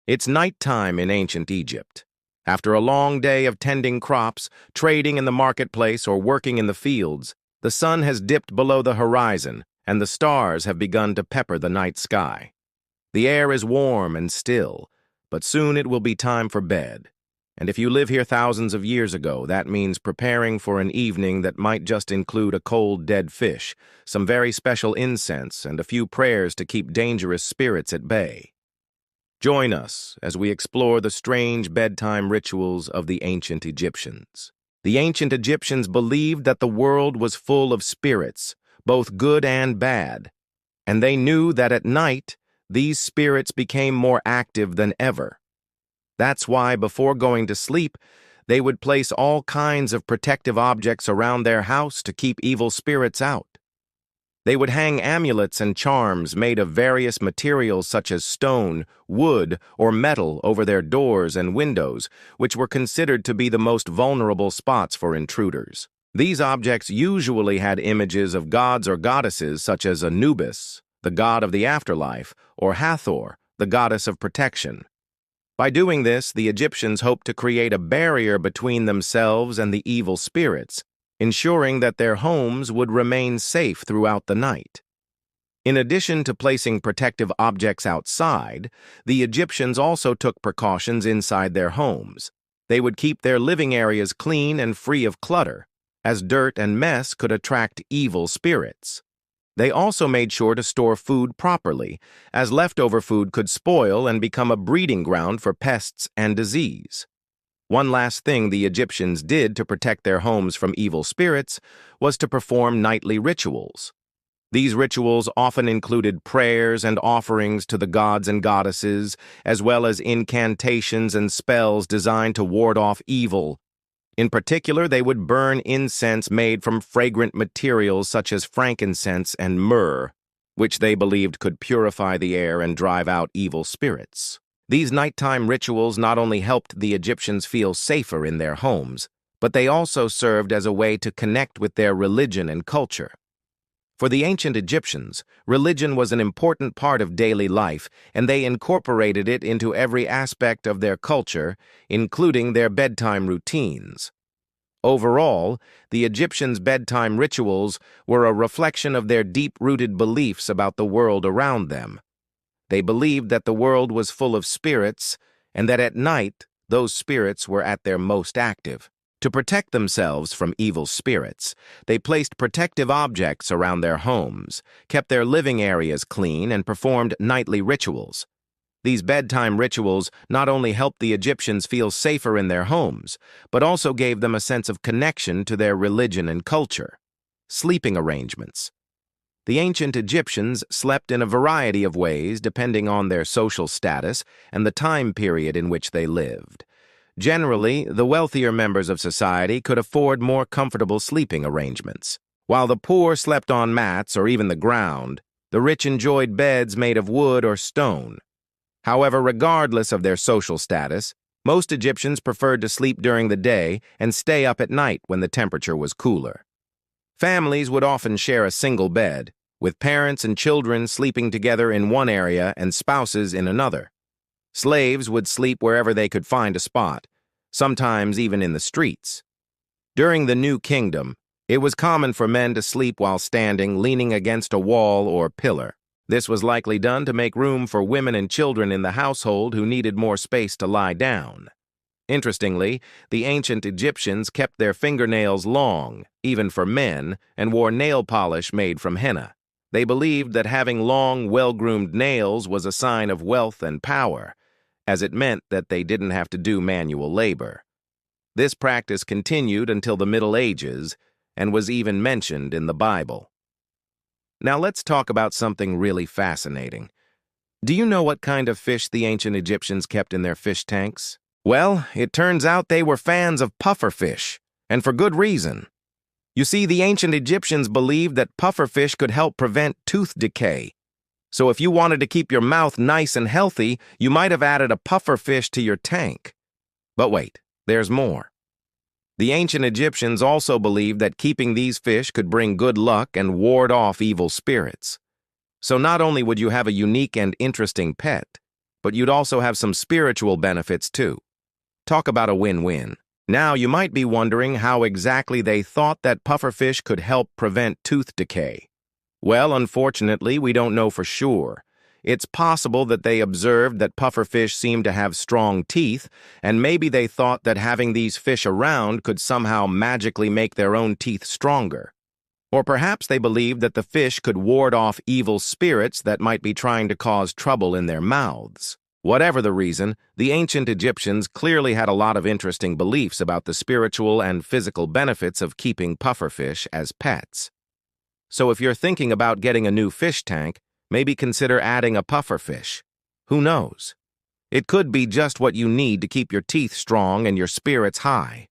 It's nighttime in ancient Egypt. After a long day of tending crops, trading in the marketplace, or working in the fields, the sun has dipped below the horizon, and the stars have begun to pepper the night sky. The air is warm and still, but soon it will be time for bed. And if you live here thousands of years ago, that means preparing for an evening that might just include a cold, dead fish, some very special incense, and a few prayers to keep dangerous spirits at bay. Join us as we explore the strange bedtime rituals of the ancient Egyptians. The ancient Egyptians believed that the world was full of spirits, both good and bad, and they knew that at night, these spirits became more active than ever. That's why, before going to sleep, they would place all kinds of protective objects around their house to keep evil spirits out. They would hang amulets and charms made of various materials such as stone, wood, or metal over their doors and windows, which were considered to be the most vulnerable spots for intruders. These objects usually had images of gods or goddesses such as Anubis, the god of the afterlife, or Hathor, the goddess of protection. By doing this, the Egyptians hoped to create a barrier between themselves and the evil spirits, ensuring that their homes would remain safe throughout the night. In addition to placing protective objects outside, the Egyptians also took precautions inside their homes. They would keep their living areas clean and free of clutter, as dirt and mess could attract evil spirits. They also made sure to store food properly, as leftover food could spoil and become a breeding ground for pests and disease. One last thing the Egyptians did to protect their homes from evil spirits was to perform nightly rituals. These rituals often included prayers and offerings to the gods and goddesses, as well as incantations and spells designed to ward off evil. In particular, they would burn incense made from fragrant materials such as frankincense and myrrh, which they believed could purify the air and drive out evil spirits. These nighttime rituals not only helped the Egyptians feel safer in their homes, but they also served as a way to connect with their religion and culture. For the ancient Egyptians, religion was an important part of daily life, and they incorporated it into every aspect of their culture, including their bedtime routines. Overall, the Egyptians' bedtime rituals were a reflection of their deep-rooted beliefs about the world around them. They believed that the world was full of spirits, and that at night, those spirits were at their most active. To protect themselves from evil spirits, they placed protective objects around their homes, kept their living areas clean, and performed nightly rituals. These bedtime rituals not only helped the Egyptians feel safer in their homes, but also gave them a sense of connection to their religion and culture. Sleeping arrangements. The ancient Egyptians slept in a variety of ways depending on their social status and the time period in which they lived. Generally, the wealthier members of society could afford more comfortable sleeping arrangements. While the poor slept on mats or even the ground, the rich enjoyed beds made of wood or stone. However, regardless of their social status, most Egyptians preferred to sleep during the day and stay up at night when the temperature was cooler. Families would often share a single bed, with parents and children sleeping together in one area and spouses in another. Slaves would sleep wherever they could find a spot, sometimes even in the streets. During the New Kingdom, it was common for men to sleep while standing, leaning against a wall or pillar. This was likely done to make room for women and children in the household who needed more space to lie down. Interestingly, the ancient Egyptians kept their fingernails long, even for men, and wore nail polish made from henna. They believed that having long, well-groomed nails was a sign of wealth and power, as it meant that they didn't have to do manual labor. This practice continued until the Middle Ages and was even mentioned in the Bible. Now let's talk about something really fascinating. Do you know what kind of fish the ancient Egyptians kept in their fish tanks? Well, it turns out they were fans of pufferfish, and for good reason. You see, the ancient Egyptians believed that pufferfish could help prevent tooth decay. So if you wanted to keep your mouth nice and healthy, you might have added a pufferfish to your tank. But wait, there's more. The ancient Egyptians also believed that keeping these fish could bring good luck and ward off evil spirits. So not only would you have a unique and interesting pet, but you'd also have some spiritual benefits too. Talk about a win-win. Now, you might be wondering how exactly they thought that pufferfish could help prevent tooth decay. Well, unfortunately, we don't know for sure. It's possible that they observed that pufferfish seemed to have strong teeth, and maybe they thought that having these fish around could somehow magically make their own teeth stronger. Or perhaps they believed that the fish could ward off evil spirits that might be trying to cause trouble in their mouths. Whatever the reason, the ancient Egyptians clearly had a lot of interesting beliefs about the spiritual and physical benefits of keeping pufferfish as pets. So if you're thinking about getting a new fish tank, maybe consider adding a pufferfish. Who knows? It could be just what you need to keep your teeth strong and your spirits high.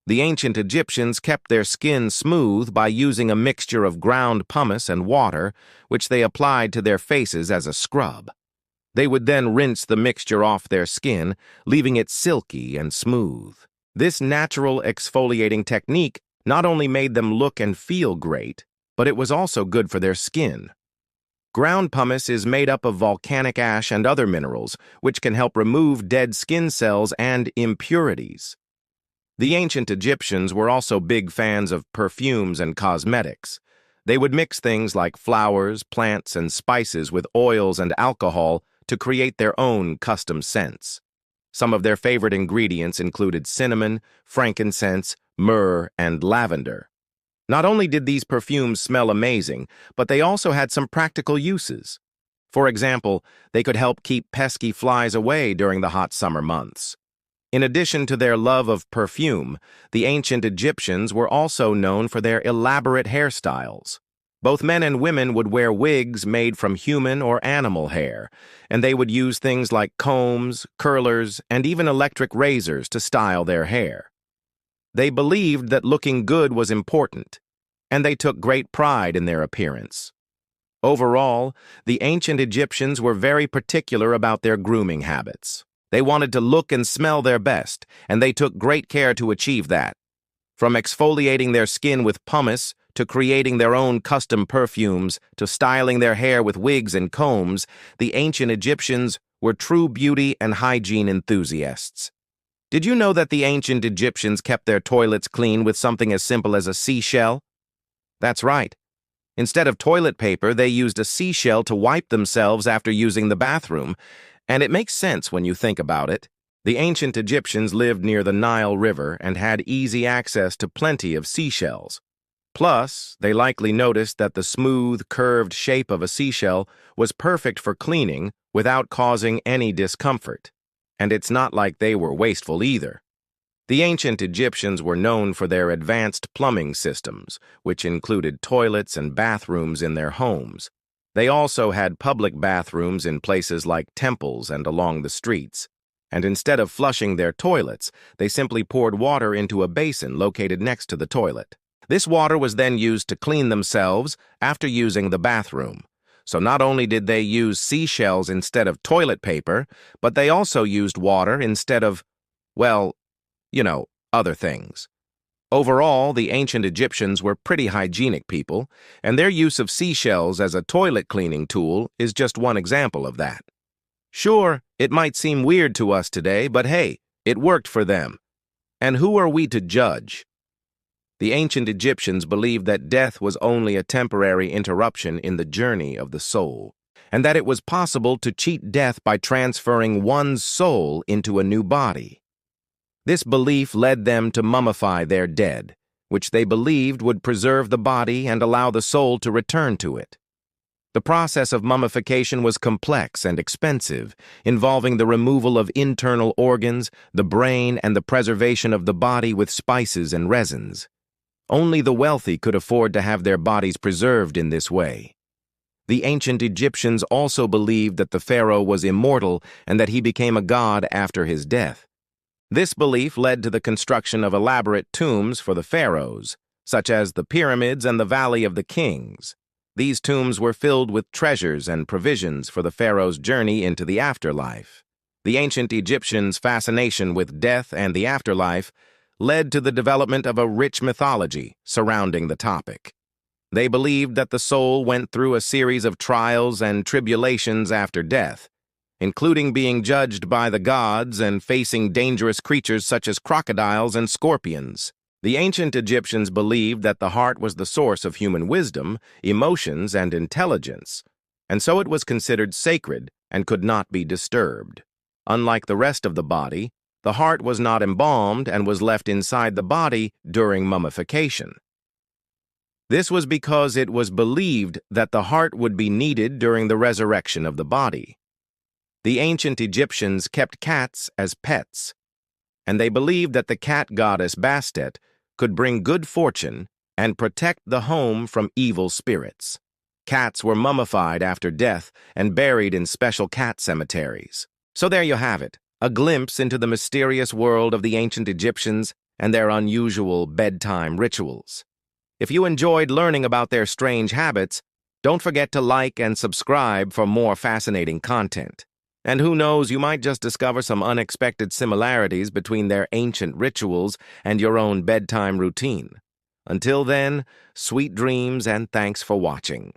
The ancient Egyptians kept their skin smooth by using a mixture of ground pumice and water, which they applied to their faces as a scrub. They would then rinse the mixture off their skin, leaving it silky and smooth. This natural exfoliating technique not only made them look and feel great, but it was also good for their skin. Ground pumice is made up of volcanic ash and other minerals, which can help remove dead skin cells and impurities. The ancient Egyptians were also big fans of perfumes and cosmetics. They would mix things like flowers, plants, and spices with oils and alcohol to create their own custom scents. Some of their favorite ingredients included cinnamon, frankincense, myrrh, and lavender. Not only did these perfumes smell amazing, but they also had some practical uses. For example, they could help keep pesky flies away during the hot summer months. In addition to their love of perfume, the ancient Egyptians were also known for their elaborate hairstyles. Both men and women would wear wigs made from human or animal hair, and they would use things like combs, curlers, and even electric razors to style their hair. They believed that looking good was important, and they took great pride in their appearance. Overall, the ancient Egyptians were very particular about their grooming habits. They wanted to look and smell their best, and they took great care to achieve that. From exfoliating their skin with pumice, to creating their own custom perfumes, to styling their hair with wigs and combs, the ancient Egyptians were true beauty and hygiene enthusiasts. Did you know that the ancient Egyptians kept their toilets clean with something as simple as a seashell? That's right. Instead of toilet paper, they used a seashell to wipe themselves after using the bathroom, and it makes sense when you think about it. The ancient Egyptians lived near the Nile River and had easy access to plenty of seashells. Plus, they likely noticed that the smooth, curved shape of a seashell was perfect for cleaning without causing any discomfort. And it's not like they were wasteful either. The ancient Egyptians were known for their advanced plumbing systems, which included toilets and bathrooms in their homes. They also had public bathrooms in places like temples and along the streets. And instead of flushing their toilets, they simply poured water into a basin located next to the toilet. This water was then used to clean themselves after using the bathroom. So not only did they use seashells instead of toilet paper, but they also used water instead of, well, other things. Overall, the ancient Egyptians were pretty hygienic people, and their use of seashells as a toilet cleaning tool is just one example of that. Sure, it might seem weird to us today, but hey, it worked for them. And who are we to judge? The ancient Egyptians believed that death was only a temporary interruption in the journey of the soul, and that it was possible to cheat death by transferring one's soul into a new body. This belief led them to mummify their dead, which they believed would preserve the body and allow the soul to return to it. The process of mummification was complex and expensive, involving the removal of internal organs, the brain, and the preservation of the body with spices and resins. Only the wealthy could afford to have their bodies preserved in this way. The ancient Egyptians also believed that the pharaoh was immortal and that he became a god after his death. This belief led to the construction of elaborate tombs for the pharaohs, such as the pyramids and the Valley of the Kings. These tombs were filled with treasures and provisions for the pharaoh's journey into the afterlife. The ancient Egyptians' fascination with death and the afterlife led to the development of a rich mythology surrounding the topic. They believed that the soul went through a series of trials and tribulations after death, including being judged by the gods and facing dangerous creatures such as crocodiles and scorpions. The ancient Egyptians believed that the heart was the source of human wisdom, emotions, and intelligence, and so it was considered sacred and could not be disturbed. Unlike the rest of the body, the heart was not embalmed and was left inside the body during mummification. This was because it was believed that the heart would be needed during the resurrection of the body. The ancient Egyptians kept cats as pets, and they believed that the cat goddess Bastet could bring good fortune and protect the home from evil spirits. Cats were mummified after death and buried in special cat cemeteries. So there you have it, a glimpse into the mysterious world of the ancient Egyptians and their unusual bedtime rituals. If you enjoyed learning about their strange habits, don't forget to like and subscribe for more fascinating content. And who knows, you might just discover some unexpected similarities between their ancient rituals and your own bedtime routine. Until then, sweet dreams and thanks for watching.